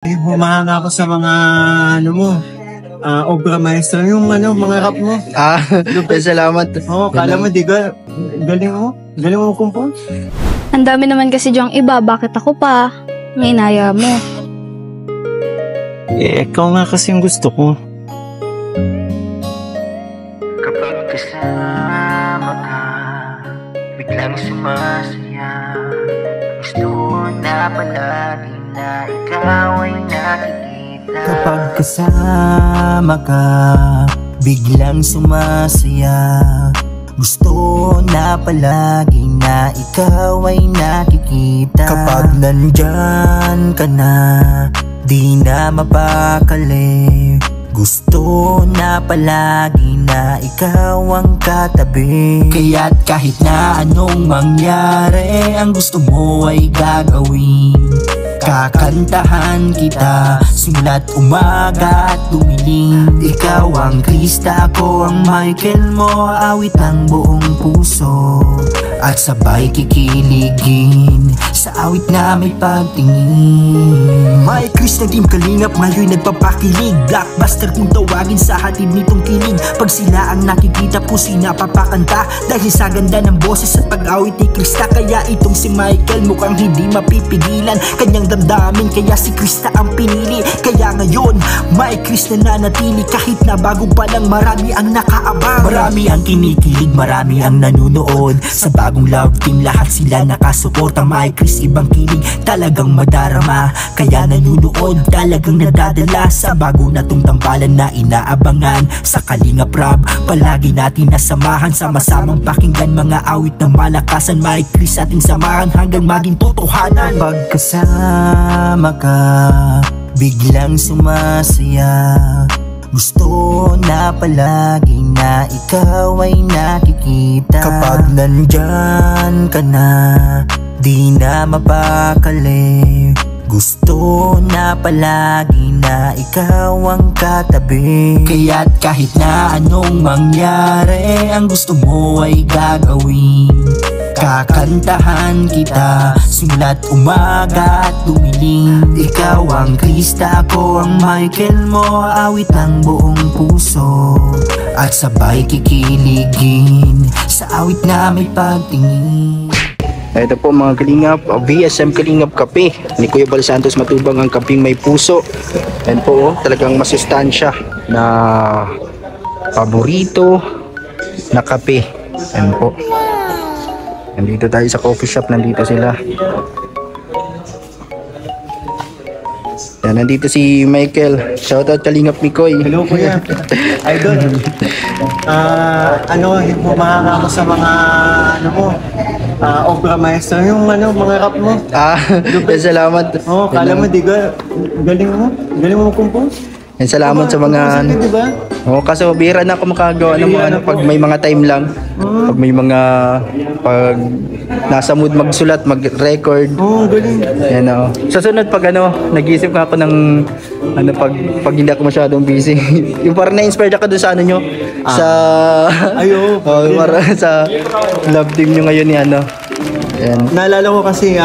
Humahanga ako sa mga ano mo, obra maestra, yung mga rap mo. Salamat. Kala mo di ka, galing mo kumpon. Ang dami naman kasi diyang iba, bakit ako pa? Nginaya mo. Ikaw nga kasi yung gusto ko. Kapag kasama ka, biglang sumasaya. Gusto na palagi na ikaw ay nakikita. Kapag kasama ka, biglang sumasaya. Gusto na palagi na ikaw ay nakikita. Kapag nandyan ka na, di na mapakali. Gusto na palagi na ikaw ang katabi. Kaya't kahit na anong mangyari, ang gusto mo ay gagawin. Kakantahan kita simula't umaga at dumilim. Ikaw ang Krista, ako ang Michael mo. Awit ng buong puso at sabay kikiligin sa awit na may pagtingin. My Chris na Team Kalingap ngayon nagpapakilig. Blockbuster kung tawagin sa hatid nitong kilig. Pag sila ang nakikita po sinapapakanta dahil sa ganda ng boses at pag-awit ni Krista. Kaya itong si Michael mukhang hindi mapipigilan kanyang damdamin, kaya si Krista ang pinili. Kaya ngayon my Chris na nanatili kahit na bago pa lang marami ang nakaabang. Marami ang kinikilig, marami ang nanunood sa bagong love team. Lahat sila nakasuporta. My Chris ibang kilig, talagang madarama. Kaya nanunood, talagang nadadala sa bago na tong tambalan na inaabangan. Sa Kalingap Rap, palagi natin nasamahan. Sama-samang pakinggan mga awit na malakasan. My Chris ating samahan hanggang maging totohanan. Pagkasama ka, biglang sumasaya. Gusto na palagi na ikaw ay nakikita. Kapag nandyan ka na, di na mapakali. Gusto na palagi na ikaw ang katabi. Kaya't kahit na anong mangyari, ang gusto mo ay gagawin. Kakantahan kita simula't umaga at dumilim. Ikaw ang Krista, ako ang Michael mo. Awit ng buong puso at sabay kikiligin sa awit na may pagtingin. Ito po mga Kalingap, VSM Kalingap Kape ni Kuya Bal Santos Matubang, ang kaping may puso. Ayan po, talagang masustansya na paborito na kape. Ayan po. Nandito tayo sa coffee shop, nandito sila. Yan, nandito si Michael. Shoutout Kalingap Mikoy. Hello kuya. Idol. Humahanga ako sa mga obra maestra, yung mga rap mo. Salamat. Kala mo di ka, galing mo kumpon. Salamat sa mga diba? kasi bihira na ako makagawa ng mga pag may mga time lang. Pag may mga nasa mood magsulat, mag-record. Galing. Yan Sa sunod pag nag-iisip ako ng pag hindi ako masyadong busy. Yung parang na-inspired ako doon sa nyo. Sa para sa love team nyo ngayon ni Yan. Naalala ko kasi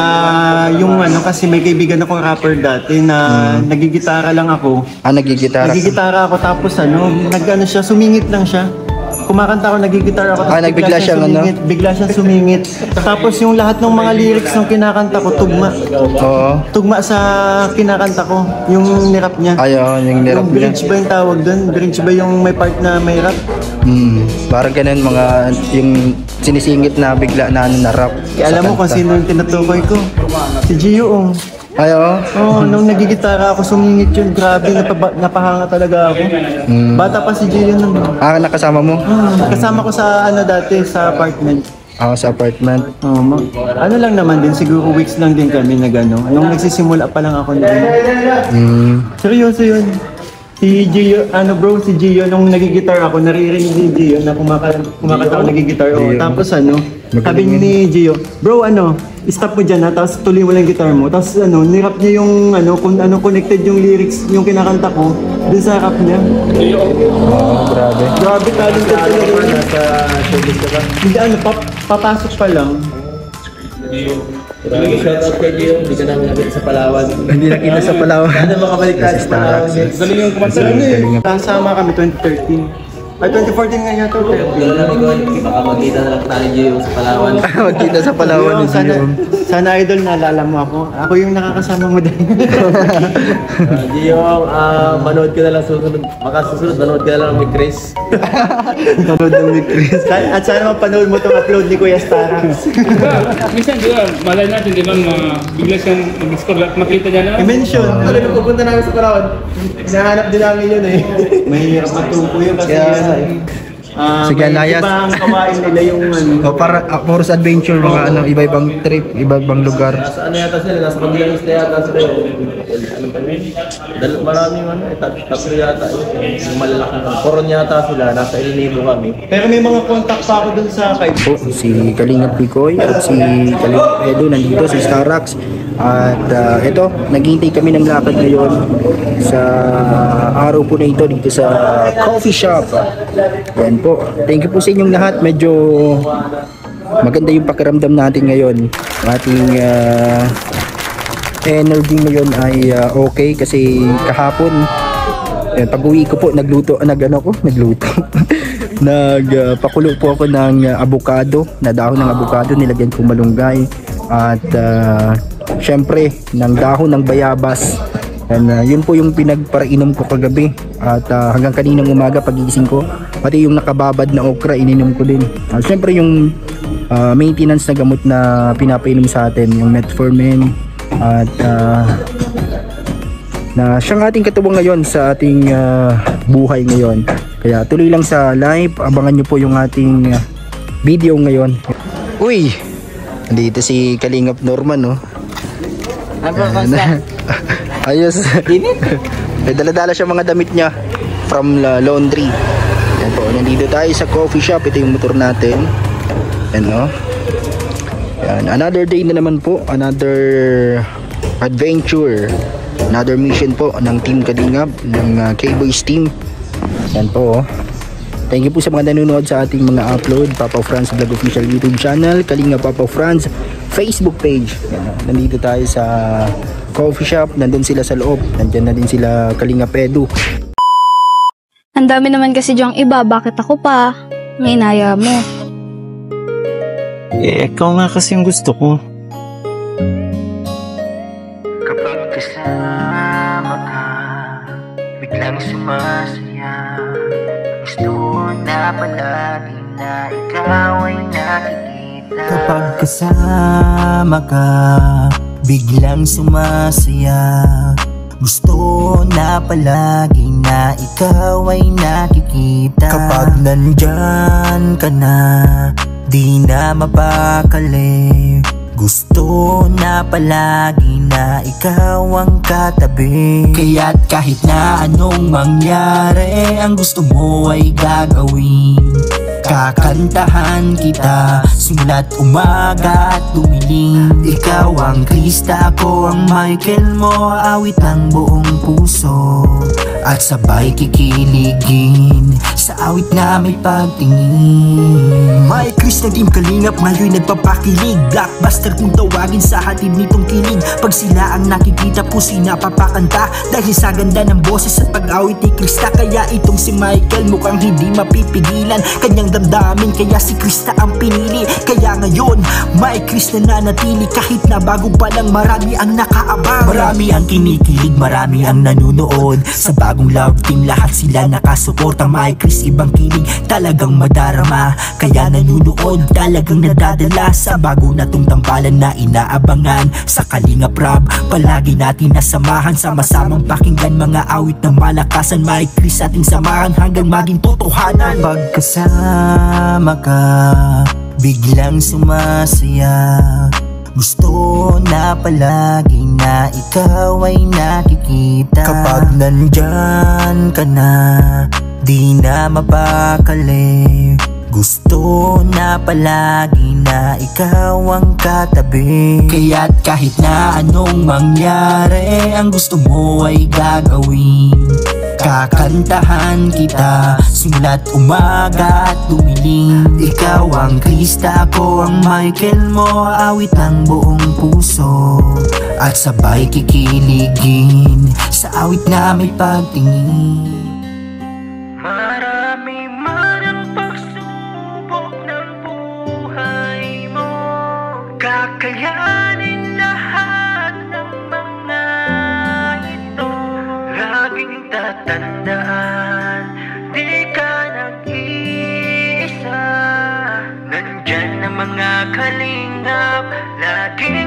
kasi may kaibigan akong rapper dati na nagigitara lang ako. Nagigitara ako tapos siya, sumingit lang siya. Kumakanta ako, nagigitara ako, tapos bigla siyang sumingit. Tapos yung lahat ng mga lyrics ng kinakanta ko, tugma. Tugma sa kinakanta ko, yung nirap niya. Yung nirap niya. Bridge ba yung tawag doon? Bridge ba yung may part na may rap? Parang ganun, yung sinisingit na bigla na rap. Alam mo kung sino yung tinutukoy ko? Si Gio. Nung nagigitara ako, sumingit yun. Grabe, napahanga talaga ako. Bata pa si Gio nun. Nakasama mo? Kasama ko sa dati, sa apartment. Sa apartment. Lang naman din, siguro weeks lang din kami na gano'n. Nung nagsisimula pa lang ako doon. Seryoso yun. Si Gio, si Gio, nung nagigitar ako, naririnig ni Gio na kumakanta ako nagigitar. Tapos sabi ni Gio, bro, stop mo dyan tapos tuloy mo lang gitar mo. Tapos nirap niya yung kung connected yung lyrics, yung kinakanta ko, dun sa rap niya. Grabe, talented talaga. Nasa showbiz ka ba? Hindi, papasok pa lang. Shoutout kay Gio, hindi ka namin nakita sa Palawan. Hindi nakita sa Palawan. Sana makabalik tayo sa Palawan. Galing yung kumanta eh. Kasama kami 2013. Ay, 2014 nga yata. Yung namin ko, baka magkita na lang tayo Gio sa Palawan. Magkita sa Palawan. Sana idol, naalala mo ako. Ako yung nakakasama mo din. Gio, manood ka na lang susunod. Makasusunod, manood ka na lang ni Chris. Manood ng ni Chris. At sana mapanood mo itong upload ni Kuya Starax. Minsan, di ba, malay natin, di ba, bigla siyang mag-score at makita niya na. I-mention. Ano yung pupunta namin sa Palawan? Hinahanap din namin yun eh. Mahirap matuko yun kasi Sige, Layas. Iba ang kawain nila yung O para Force Adventure, mga ano, iba-ibang trip, iba-ibang lugar. Nasa ano yata sila, nasa Pagbilang Isla yata sila. Ano pa yun? Maraming ano, top 3 yata. Yung malalaki. Coron yata sila, nasa Ilinibo kami. Pero may mga contact pa ako dun sa kay Po, si Kalingap Picoy at si Kalingap Edo nandito, si Starax. At ito, naghihintay kami ng lakad ngayon sa araw po na ito dito sa coffee shop. Yan po. Thank you po sa inyong lahat. Medyo maganda yung pakiramdam natin ngayon. Ating energy ngayon ay okay kasi kahapon pag-uwi ko po nagluto nagpakulo po ako ng avocado, na dahon ng avocado, nilagyan ko malunggay at syempre ng dahon ng bayabas. And yun po yung pinagparainom ko kagabi at hanggang kaninang umaga pagising ko, pati yung nakababad na okra ininom ko din. Syempre yung maintenance na gamot na pinapainom sa atin, yung metformin at na siyang ating katuwang ngayon sa ating buhay ngayon. Kaya tuloy lang sa live, abangan nyo po yung ating video ngayon. Uy! Nandito si Kalingap Norman, no? Ayos. May dala-dala siya mga damit niya from laundry. Yan po, nandito tayo sa coffee shop. Ito yung motor natin. Yan, no? Yan, another day na naman po. Another adventure. Another mission po ng Team Kalingap, ng K-Boys team. Yan po, oh. Thank you po sa mga nanonood sa ating mga upload. Papa Franz Vlog Official YouTube channel, Kalingap Papa Franz Facebook page. Yan, nandito tayo sa coffee shop. Nandun sila sa loob. Nandyan na din sila Kalingap Edu. Ang dami naman kasi diyang iba, bakit ako pa? Nginaya mo. ikaw nga kasi yung gusto ko. Kapag kasama ka, biglang sumasaya. Gusto na palagi na ikaw ay nakikita. Kapag kasama ka, biglang sumasaya. Gusto na palagi na ikaw ay nakikita. Kapag nandyan ka na, di na mapakali. Gusto na palagi na ikaw ang katabi. Kaya't kahit na anong mangyari, ang gusto mo ay gagawin. Kakantahan kita simula't umaga at dumilim. Ikaw ang Krista, ako ang Michael mo. Awit ng buong puso at sabay kikiligin sa awit na may pagtingin. My Krista Team Kalingap ngayon nagpapakilig. Blockbuster kung tawagin sa hatid nitong kilig. Pag sila ang nakikita po sinapapakanta dahil sa ganda ng boses at pag-awit ni Krista. Kaya itong si Michael mukhang hindi mapipigilan kanyang damdamin, kaya si Krista ang pinili. Kaya ngayon, may Krista na natili. Kahit na bago pa lang marami ang nakaabang. Marami ang kinikilig, marami ang nanunood. Sa bagong love team, lahat sila nakasuporta. May Chris, ibang kilig, talagang madarama. Kaya nanunood, talagang nadadala sa bago na tong tambalan na inaabangan. Sa Kalingap Rap, palagi natin nasamahan. Sama-samang pakinggan mga awit na malakasan. May Chris, ating samahan hanggang maging totohanan. Pagkasama ka, biglang sumasaya. Gusto na palagi na ikaw ay nakikita. Kapag nandyan ka na, di na mapakali. Gusto na palagi na ikaw ang katabi. Kaya't kahit na anong mangyari, ang gusto mo ay gagawin. Kakantahan kita simula't umaga at dumilim. Ikaw ang Krista, ako ang Michael mo. Awit ng buong puso at sabay kikiligin sa awit na may pagtingin. Marami man ang pagsubok ng buhay mo, kakayanin lahat ng mga ito. Laging tatandaan, di ka nag-iisa. Nandyan ang mga kalingap, laging